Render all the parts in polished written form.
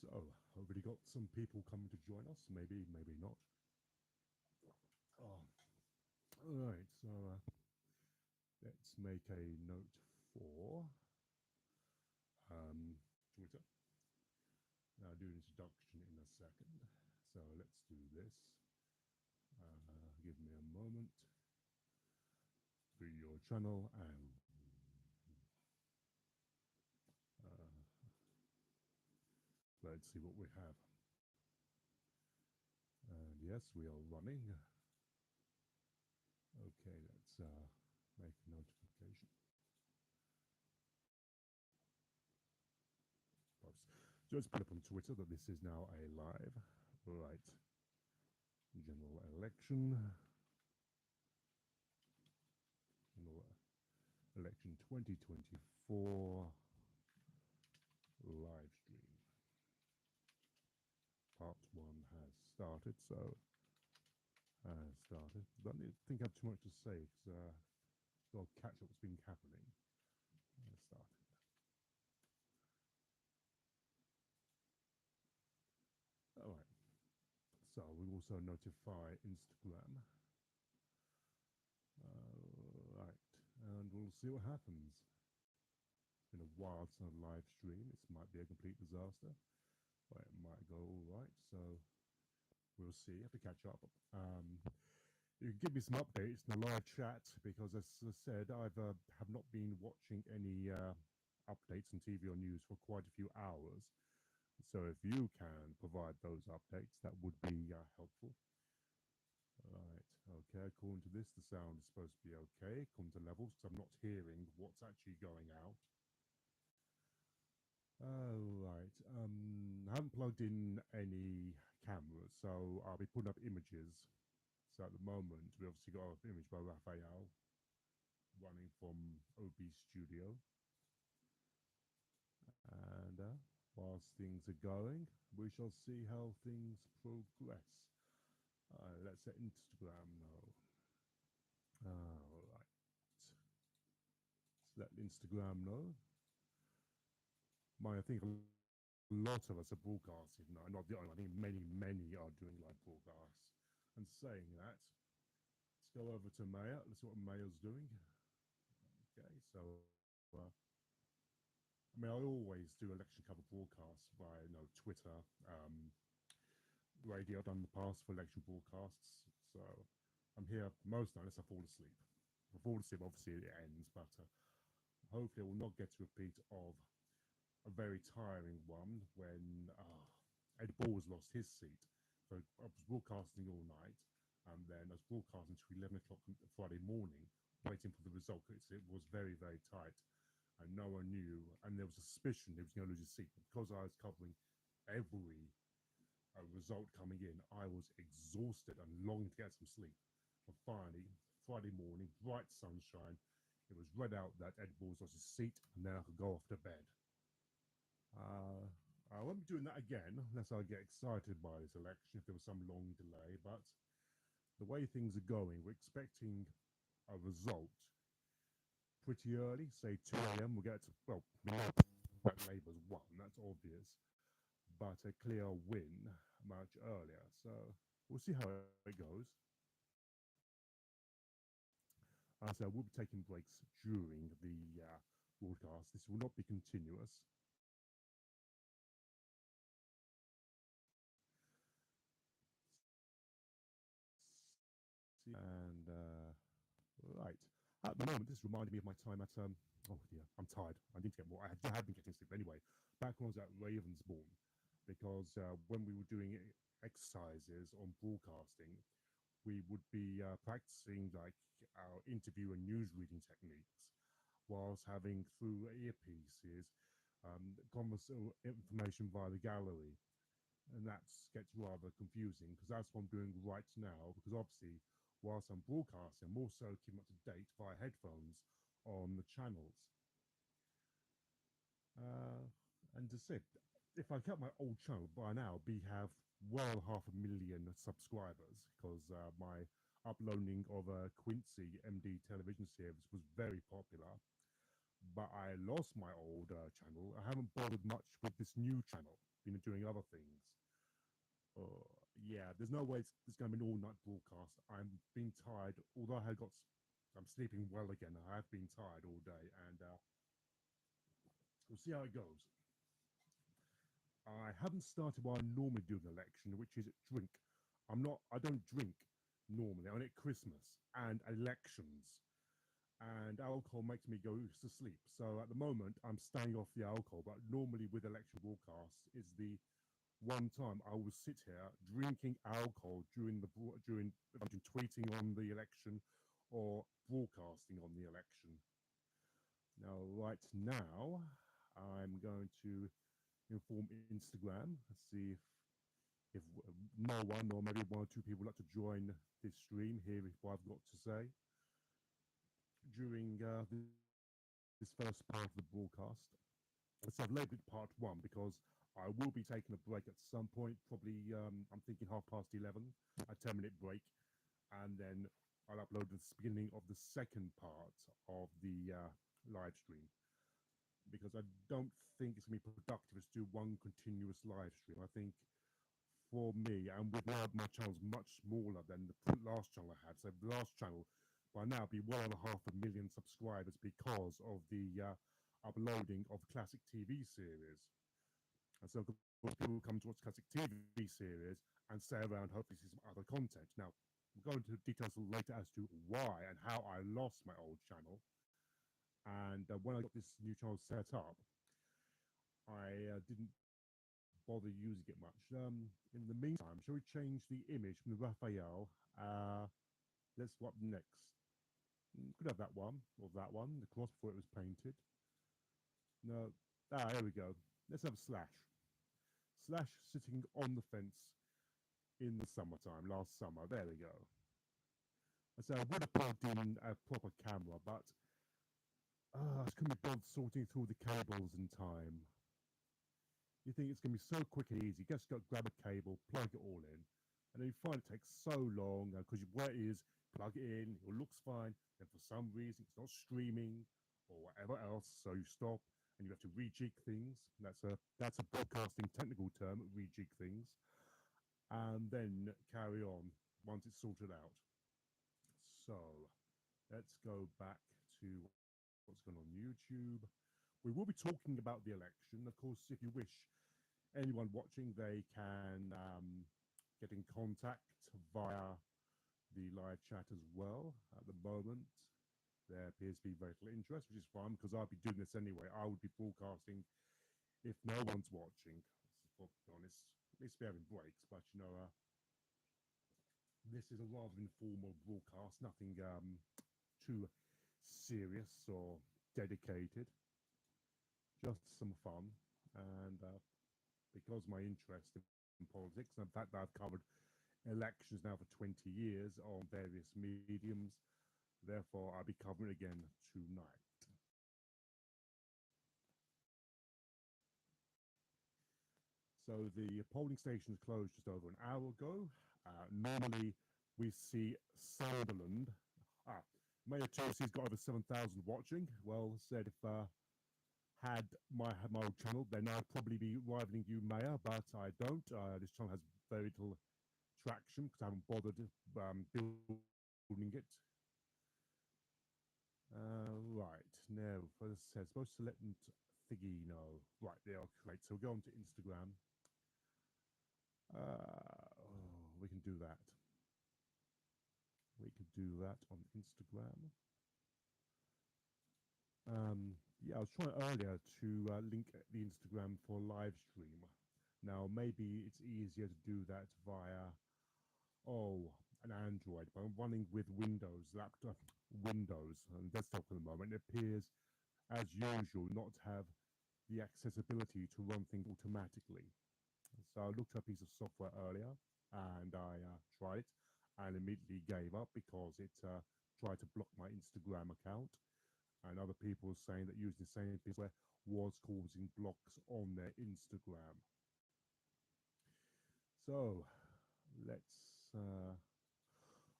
So, already got some people coming to join us. Maybe, maybe not. Oh, all right. So let's make a note for Twitter. Now, I'll do an introduction in a second. So let's do this. Give me a moment. To your channel and let's see what we have. And yes, we are running. Okay, let's make a notification. Post. Just put up on Twitter that this is now a live. Right. General election. General election 2024 live stream. Part 1 has started, so started. Don't think I have too much to say because I'll catch up what's been happening. Started. All right. So we also notify Instagram. Right, and we'll see what happens. It's been a while since a live stream. This might be a complete disaster, but it might go all right. So we'll see. Have to catch up. You can give me some updates in the live chat because, as I said, have not been watching any updates on TV or news for quite a few hours. So if you can provide those updates, that would be helpful. Right, okay, according to this, the sound is supposed to be okay, according to levels, because I'm not hearing what's actually going out. Right, I haven't plugged in any cameras, so I'll be putting up images. So at the moment, we obviously got an image by Raphael running from OB Studio. And whilst things are going, we shall see how things progress. Let's let Instagram know. All right. Let's let Instagram know. I think a lot of us are broadcasting now. Not the only one. I think many are doing live broadcasts. And saying that, let's go over to Maya. Let's see what Maya's doing. Okay, so I always do election cover broadcasts via Twitter, radio. I've done in the past for election broadcasts. So I'm here most nights unless I fall asleep. If I fall asleep, obviously it ends, but hopefully I will not get to repeat of a very tiring one when Ed Balls lost his seat. So I was broadcasting all night, and then I was broadcasting until 11 o'clock Friday morning, waiting for the result. It was very, very tight, and no one knew. And there was a suspicion he was going to lose his seat. But because I was covering every result coming in, I was exhausted and longing to get some sleep. But finally, Friday morning, bright sunshine, it was read out that Ed Balls lost his seat, and then I could go off to bed. I won't be doing that again unless I get excited by this election if there was some long delay. But the way things are going, we're expecting a result pretty early, say 2 a.m. We'll get to, well, we know that Labour's won, that's obvious, but a clear win much earlier. So we'll see how it goes. So we'll be taking breaks during the broadcast. This will not be continuous. And right at the moment, this reminded me of my time at oh dear, I'm tired. I need to get more. I had been getting sleep anyway. Back when I was at Ravensbourne, because when we were doing exercises on broadcasting, we would be practicing like our interview and news reading techniques, whilst having through earpieces information via the gallery, and that gets rather confusing because that's what I'm doing right now. Because obviously, whilst I'm broadcasting, I'm also keeping up to date via headphones on the channels. And to say, if I kept my old channel by now, we have well 500,000 subscribers because my uploading of a Quincy MD television series was very popular. But I lost my old channel. I haven't bothered much with this new channel. been doing other things. Uh, yeah, there's no way it's going to be an all-night broadcast. I'm being tired, although I'm sleeping well again. I have been tired all day, and we'll see how it goes. I haven't started what I normally do in an election, which is drink. I don't drink normally, only at Christmas and elections. And alcohol makes me go to sleep. So at the moment, I'm staying off the alcohol. But normally with election broadcasts is the one time I will sit here drinking alcohol during tweeting on the election or broadcasting on the election. Now, right now, I'm going to inform Instagram. Let's see if no one or maybe one or two people like to join this stream here. What I've got to say during this first part of the broadcast. So I've labelled it part one because I will be taking a break at some point. Probably I'm thinking 11:30, a 10-minute break, and then I'll upload the beginning of the second part of the live stream because I don't think it's going to be productive to do one continuous live stream. I think for me, and with my channel's much smaller than the last channel I had. So the last channel by now be well over 500,000 subscribers because of the uploading of classic TV series. And so people come to watch classic TV series and stay around, hopefully see some other content. Now, we'll go into details later as to why and how I lost my old channel. And when I got this new channel set up, I didn't bother using it much. In the meantime, shall we change the image from the Raphael? Let's what next? Could have that one or that one, the cross before it was painted. No, here we go. Let's have a Slash. Slash sitting on the fence in the summertime, last summer. There we go. So I would have plugged in a proper camera, but I couldn't be bothered sorting through the cables in time. You think it's going to be so quick and easy. Just go grab a cable, plug it all in, and then you find it takes so long because where it is, plug it in, it looks fine, and for some reason it's not streaming or whatever else, so you stop and you have to rejig things. That's a broadcasting technical term, rejig things, and then carry on once it's sorted out. So let's go back to what's going on YouTube. We will be talking about the election. Of course, if you wish, anyone watching, they can get in contact via the live chat as well. At the moment, there appears to be very little interest, which is fine because I'll be doing this anyway. I would be broadcasting if no one's watching. To be honest, at least be having breaks, but this is a rather informal broadcast, nothing too serious or dedicated. Just some fun, and because my interest in politics and the fact that I've covered elections now for 20 years on various mediums, therefore I'll be covering it again tonight. So the polling station closed just over an hour ago. Normally we see Sunderland. Mayor Tursey's got over 7,000 watching. Well said. If had my old channel, then I'd probably be rivaling you, Mayor, but I don't. This channel has very little traction because I haven't bothered building it. Right, now, as I said, supposed to let Thigino. Right, they are correct. So we'll go on to Instagram. We can do that. We could do that on Instagram. Yeah, I was trying earlier to link the Instagram for live stream. Now, maybe it's easier to do that via, an Android, but I'm running with Windows, laptop, Windows, and desktop at the moment. It appears, as usual, not to have the accessibility to run things automatically. So I looked up a piece of software earlier, and I tried it, and immediately gave up because it tried to block my Instagram account. And other people saying that using the same piece was causing blocks on their Instagram. So let's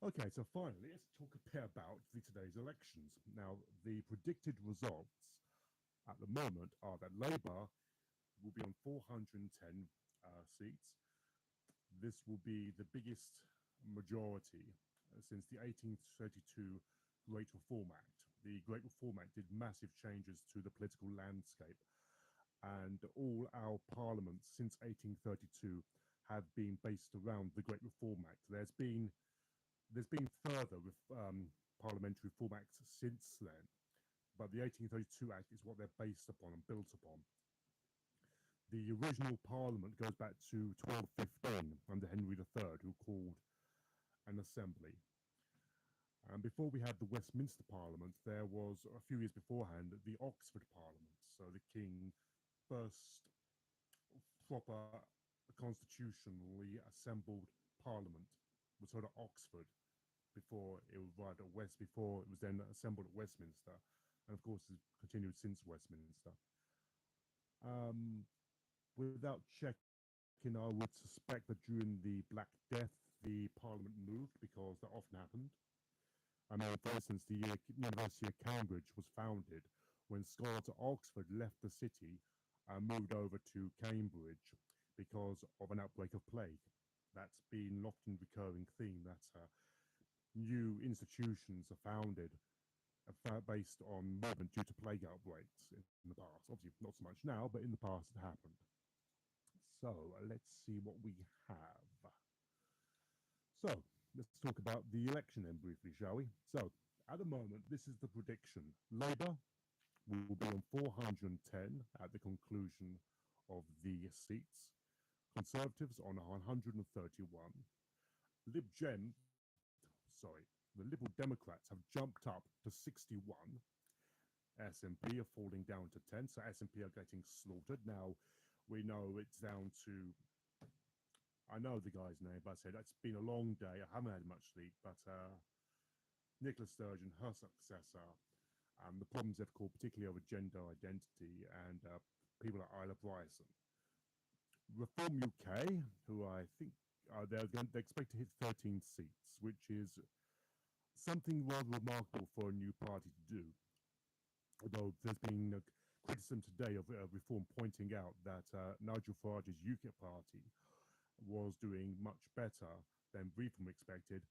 okay, so finally let's talk a bit about today's elections. Now, the predicted results at the moment are that Labour will be on 410 seats. This will be the biggest majority since the 1832 Great Reform Act. The Great Reform Act did massive changes to the political landscape, and all our parliaments since 1832 have been based around the Great Reform Act. There's been further parliamentary reform acts since then, but the 1832 Act is what they're based upon and built upon. The original parliament goes back to 1215 under Henry III, who called an assembly. And before we had the Westminster Parliament, there was a few years beforehand the Oxford Parliament. So the King first proper constitutionally assembled Parliament was held at Oxford before it arrived at before it was then assembled at Westminster, and of course has continued since Westminster. Um, Without checking, I would suspect that during the Black Death, the Parliament moved because that often happened. I mean, for instance, the University of Cambridge was founded when scholars at Oxford left the city and moved over to Cambridge because of an outbreak of plague. That's been an often recurring theme that new institutions are founded based on movement due to plague outbreaks in the past. Obviously, not so much now, but in the past it happened. So let's see what we have. So let's talk about the election then briefly, shall we? So at the moment, this is the prediction. Labour will be on 410 at the conclusion of the seats. Conservatives on 131. Lib Dem, sorry, the Liberal Democrats have jumped up to 61. SNP are falling down to 10, so SNP are getting slaughtered. Now, we know it's down to, I know the guy's name, but I said it's been a long day. I haven't had much sleep, but Nicola Sturgeon, her successor, the problems they've caused, particularly over gender identity, and people like Isla Bryson. Reform UK, who I think they expect to hit 13 seats, which is something rather remarkable for a new party to do. Although there's been criticism today of Reform pointing out that Nigel Farage's UKIP party was doing much better than Reform expected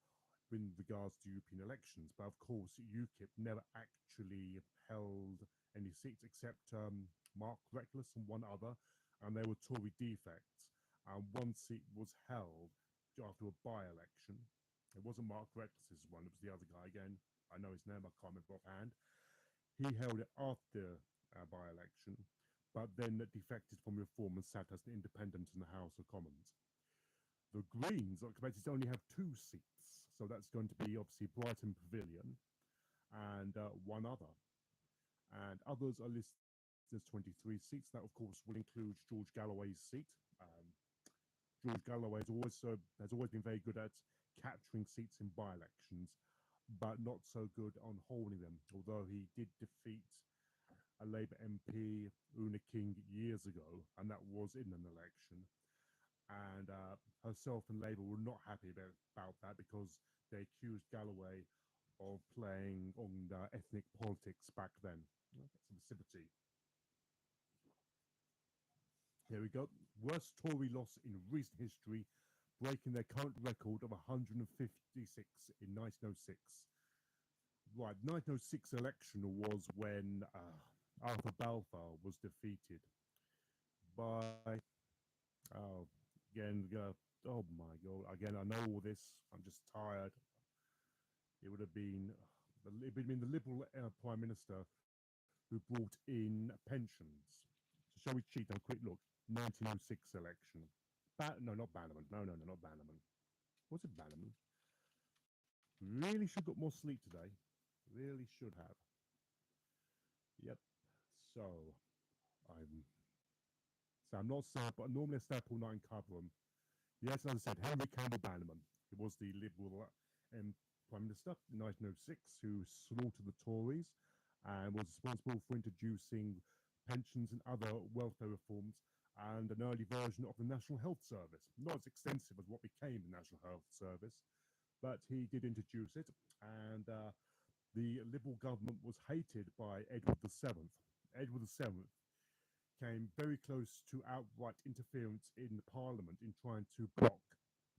in regards to European elections. But of course, UKIP never actually held any seats except Mark Reckless and one other, and they were Tory defects. And one seat was held after a by-election. It wasn't Mark Reckless's one, it was the other guy again. I know his name, I can't remember offhand. He held it after by-election, but then defected from Reform and sat as an independent in the House of Commons. The Greens are expected to only have 2 seats, so that's going to be obviously Brighton Pavilion and one other. And others are listed as 23 seats. That, of course, will include George Galloway's seat. George Galloway has always been very good at capturing seats in by-elections, but not so good on holding them, although he did defeat a Labour MP, Una King, years ago, and that was in an election. And herself and Labour were not happy about that because they accused Galloway of playing on ethnic politics back then. Some sympathy. Here we go. Worst Tory loss in recent history, breaking their current record of 156 in 1906. Right, 1906 election was when Arthur Balfour was defeated by, again, oh my God, again, I know all this, I'm just tired. It would have been the Liberal Prime Minister who brought in pensions. So shall we cheat on a quick look? 1906 election. No, not Bannerman. No, not Bannerman. Was it Bannerman? Really should have got more sleep today. Really should have. Yep. So I'm not sad, but normally I stay up all night and cover them. Yes, as I said, Henry Campbell Bannerman. He was the Liberal Prime Minister in 1906 who slaughtered the Tories and was responsible for introducing pensions and other welfare reforms and an early version of the National Health Service. Not as extensive as what became the National Health Service, but he did introduce it, and the Liberal government was hated by Edward VII. Edward VII came very close to outright interference in the parliament in trying to block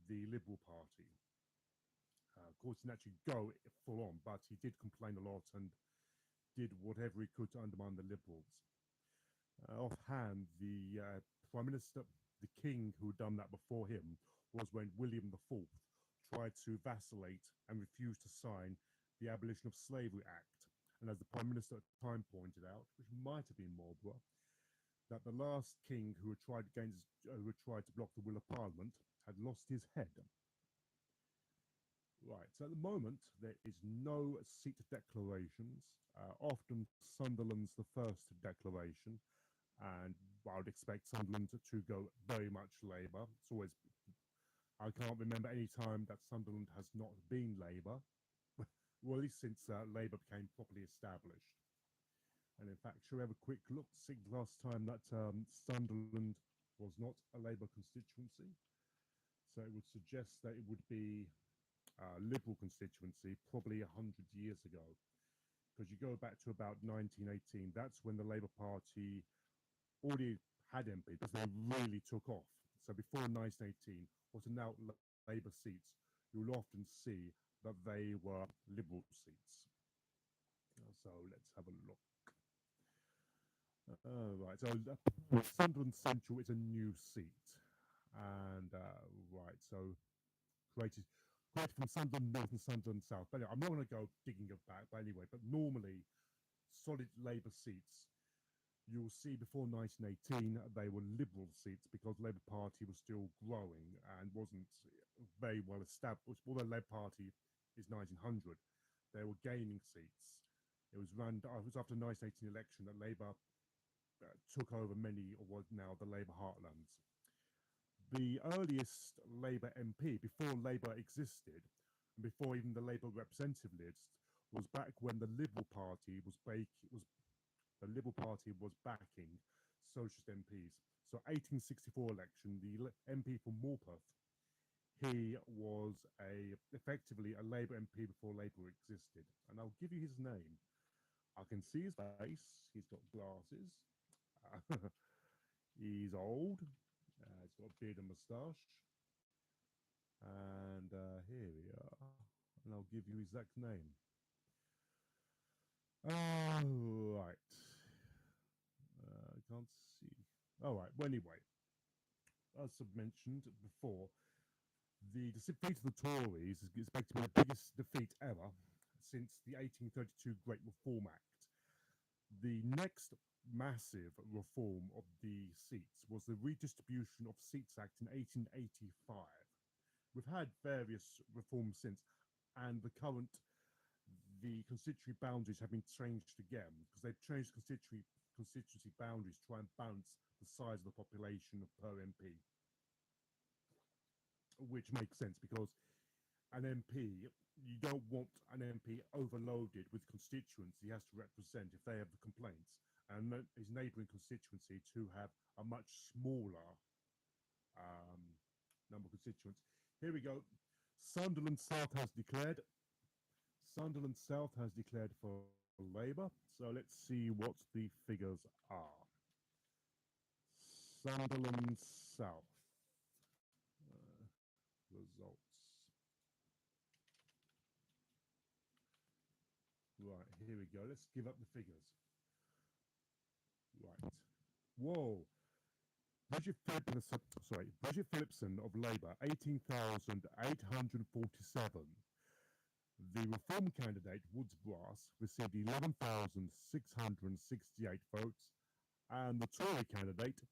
the Liberal Party. Of course, he didn't actually go full on, but he did complain a lot and did whatever he could to undermine the Liberals. Offhand, the Prime Minister, the King who had done that before him, was when William IV tried to vacillate and refuse to sign the Abolition of Slavery Act. And as the Prime Minister at the time pointed out, which might have been Marlborough, that the last king who had tried to block the will of Parliament had lost his head. Right, so at the moment there is no seat declarations. Often Sunderland's the first declaration, and I would expect Sunderland to go very much Labour. It's always, I can't remember any time that Sunderland has not been Labour, well, at least since Labour became properly established. And in fact, shall we have a quick look, see the last time that Sunderland was not a Labour constituency? So it would suggest that it would be Liberal constituency probably 100 years ago, because you go back to about 1918. That's when the Labour Party already had MP, because they really took off. So before 1918, what are now Labour seats, you'll often see that they were Liberal seats. So let's have a look. Right, so Sunderland Central is a new seat, and right, so created from Sunderland North and Sunderland South. But anyway, I'm not going to go digging it back, but anyway, but normally solid Labour seats, you'll see before 1918 they were Liberal seats, because the Labour Party was still growing and wasn't very well established. Although the Labour Party is 1900, they were gaining seats. It was after the 1918 election that Labour took over many of what now the Labour heartlands. The earliest Labour MP, before Labour existed, and before even the Labour representative list, was back when the Liberal Party was backing socialist MPs. So 1864 election, the MP for Morpeth, he was effectively a Labour MP before Labour existed. And I'll give you his name. I can see his face. He's got glasses. He's old. He's got a beard and moustache. And here we are. And I'll give you his exact name. Oh, right. I can't see. All right. Well, anyway, as I've mentioned before, the defeat of the Tories is expected to be the biggest defeat ever since the 1832 Great Reform Act. The next massive reform of the seats was the Redistribution of Seats Act in 1885. We've had various reforms since, and the constituency boundaries have been changed again, because they've changed constituency boundaries to try and balance the size of the population per MP, which makes sense, because an MP, you don't want an MP overloaded with constituents he has to represent if they have the complaints, and his neighbouring constituency to have a much smaller number of constituents. Here we go. Sunderland South has declared. Sunderland South has declared for Labour. So let's see what the figures are. Sunderland South. Results. Right, here we go. Let's give up the figures. Right. Whoa. Bridget Phillipson of Labour, 18,847. The Reform candidate, Woods Brass, received 11,668 votes, and the Tory candidate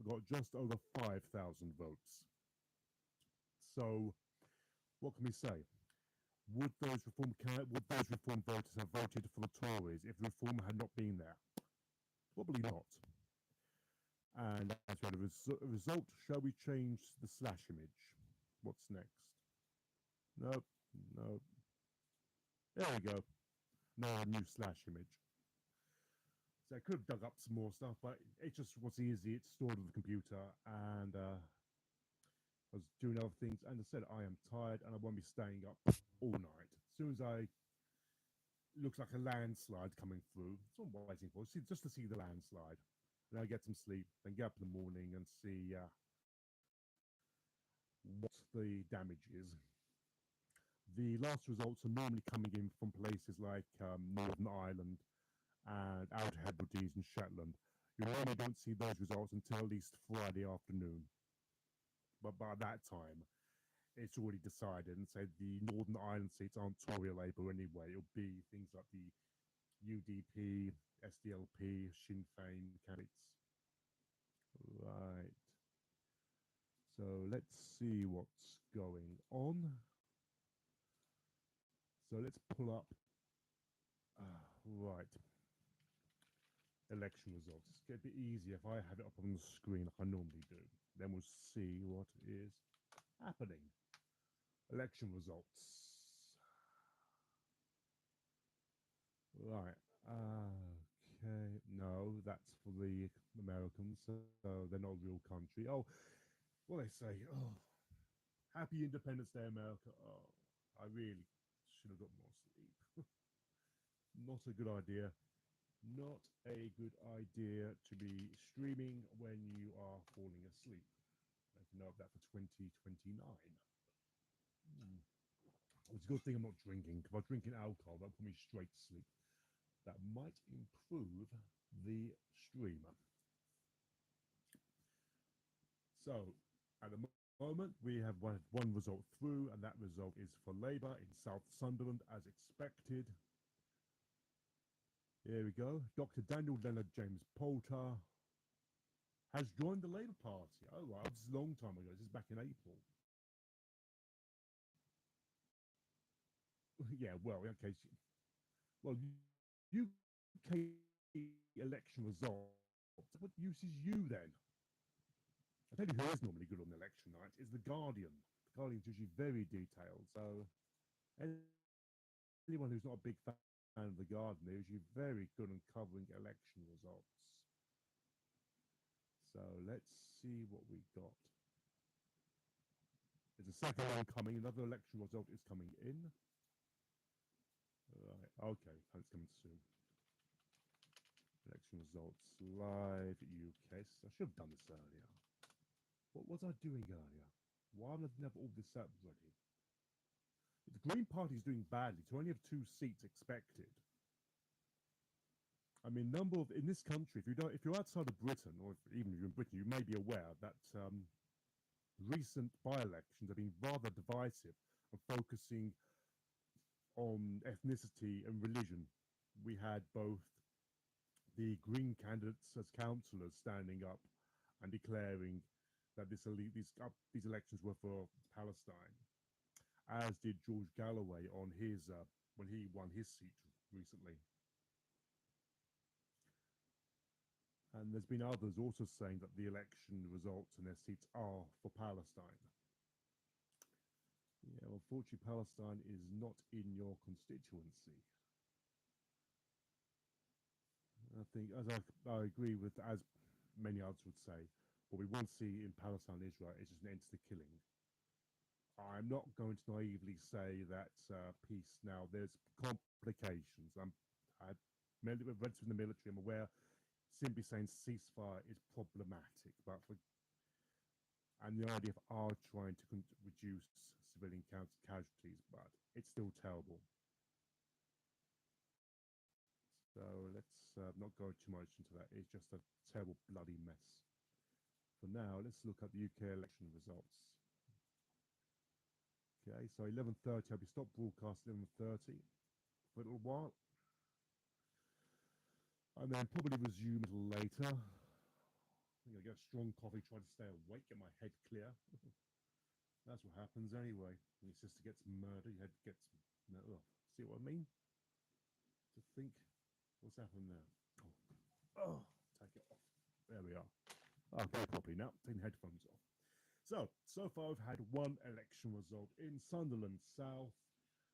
got just over 5,000 votes. So, what can we say? Would those reform voters have voted for the Tories if the reform had not been there? Probably not. And as we had a result, shall we change the slash image? What's next? Nope, no. There we go. Now a new slash image. So I could have dug up some more stuff, but it just was easy. It's stored on the computer, and I was doing other things. And I said, I am tired, and I won't be staying up all night. As soon as looks like a landslide coming through. That's what I'm waiting for. Just to see the landslide. then I get some sleep, then get up in the morning and see what the damage is. The last results are normally coming in from places like Northern Ireland and Outer Hebrides and Shetland. You normally don't see those results until at least Friday afternoon. But by that time, it's already decided. And so the Northern Ireland seats aren't Tory Labour anyway. It'll be things like the UDP, SDLP, Sinn Féin candidates. Right. So let's see what's going on. So let's pull up. Right. Election results. It's going to be easier if I have it up on the screen like I normally do. Then we'll see what is happening. Election results. Right. Okay. No, that's for the Americans. So they're not a real country. Oh, what they say. Oh, happy Independence Day, America. Oh, I really should have got more sleep. Not a good idea. Not a good idea to be streaming when you are falling asleep. Make a note of that for 2029. It's a good thing I'm not drinking. If I was drinking alcohol, that would put me straight to sleep. That might improve the streamer. So, at the moment, we have one result through, and that result is for Labour in South Sunderland, as expected. Here we go. Dr. Daniel Leonard James Poulter has joined the Labour Party. Oh, wow, this is a long time ago. This is back in April. Yeah, well, okay. Well, UK election results. What use is you then? I tell you who is normally good on election night is The Guardian. The Guardian's usually very detailed. So anyone who's not a big fan of The Guardian is usually very good on covering election results. So let's see what we got. There's a second one coming. Another election result is coming in. Right. Okay. It's coming soon. Election results live UK. I should have done this earlier. What was I doing earlier? Why did I have all this up ready? The Green Party is doing badly. To only have 2 seats expected. I mean, number of in this country, if you're outside of Britain, or even if you're in Britain, you may be aware that recent by-elections have been rather divisive and focusing on ethnicity and religion. We had both the Green candidates as councillors standing up and declaring that these elections were for Palestine, as did George Galloway on his when he won his seat recently. And there's been others also saying that the election results and their seats are for Palestine. Yeah, unfortunately, Palestine is not in your constituency. I think, as I agree with, as many others would say, what we want to see in Palestine and Israel is just an end to the killing. I'm not going to naively say that peace now. There's complications. I've read in the military. I'm aware. Simply saying ceasefire is problematic, but and the idea of our trying to reduce civilian casualties, but it's still terrible. So let's not go too much into that. It's just a terrible bloody mess. For now, let's look at the UK election results. Okay, so 11:30. I'll be stopped broadcast 11:30 for a little while. And then probably resume a little later. I'm going to get a strong coffee, try to stay awake, get my head clear. That's what happens anyway. When your sister gets murdered, your head gets... see what I mean? To think, what's happened there? Oh, take it off. There we are. I'll go properly now. Taking the headphones off. So far I've had one election result in Sunderland South.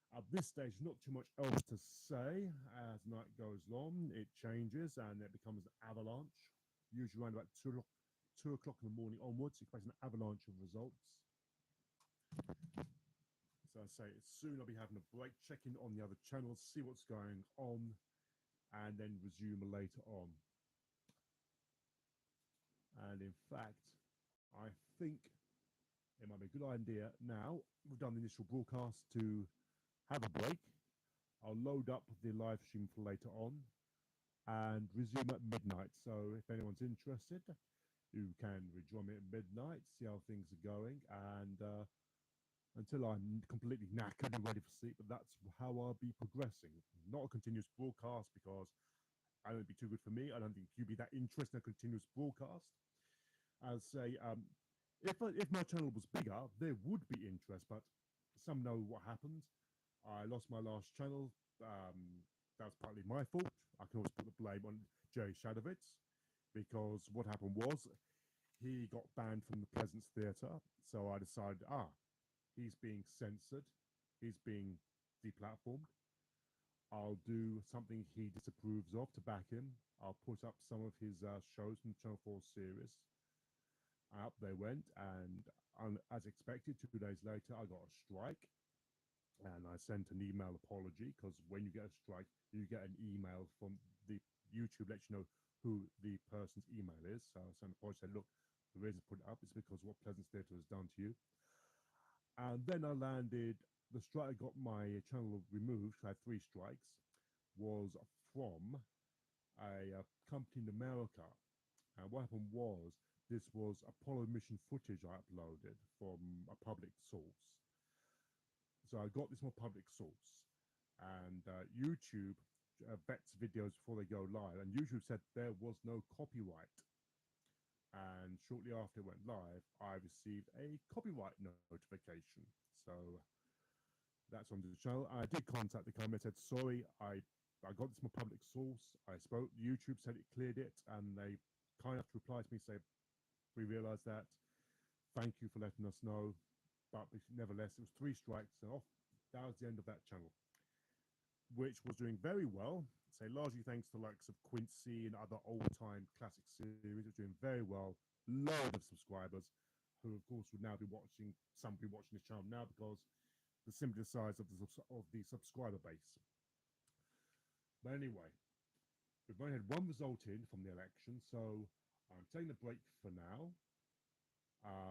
At this stage, not too much else to say. As night goes on, it changes and it becomes an avalanche. Usually around about 2 o'clock in the morning onwards, you expect an avalanche of results. So I say, soon I'll be having a break, checking on the other channels, see what's going on, and then resume later on. And in fact, I think it might be a good idea now. We've done the initial broadcast to have a break. I'll load up the live stream for later on and resume at midnight. So if anyone's interested, you can rejoin me at midnight, see how things are going, and until I'm completely knackered and ready for sleep. But that's how I'll be progressing. Not a continuous broadcast because I don't think it'd be too good for me. I don't think you'd be that interested in a continuous broadcast. I'll say, if my channel was bigger, there would be interest, but some know what happened. I lost my last channel. That's partly my fault. I can always put the blame on Jay Shadowitz because what happened was he got banned from the Pleasance Theatre. So I decided, he's being censored, he's being deplatformed. I'll do something he disapproves of to back him. I'll put up some of his shows from the Channel 4 series. Up they went, and as expected, 2 days later, I got a strike, and I sent an email apology because when you get a strike, you get an email from the YouTube lets you know who the person's email is. So I sent an apology, said, look, the reason I put it up is because what Pleasance Theatre has done to you. And then I landed. The strike I got my channel removed. I had 3 strikes. Was from a company in America. And what happened was this was Apollo mission footage I uploaded from a public source. So I got this from a public source, and YouTube vets videos before they go live. And YouTube said there was no copyright. And shortly after it went live, I received a copyright notification. So that's on the channel. I did contact the company. I said, sorry, I got this from a public source. I spoke. YouTube said it cleared it, and they kind of replied to me, say, we realize that. Thank you for letting us know. But nevertheless, it was 3 strikes and off. That was the end of that channel, which was doing very well. Say largely thanks to the likes of Quincy and other old-time classic series. It was doing very well. Load of subscribers, who of course would now be watching. Some be watching this channel now because the simple size of the subscriber base. But anyway, we've only had one result in from the election, so I'm taking a break for now.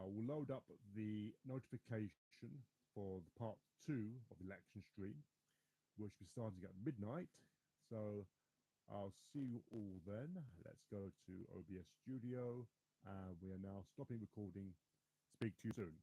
We'll load up the notification for the part 2 of the election stream, which will be starting at midnight. So I'll see you all then. Let's go to OBS Studio. We are now stopping recording. Speak to you soon.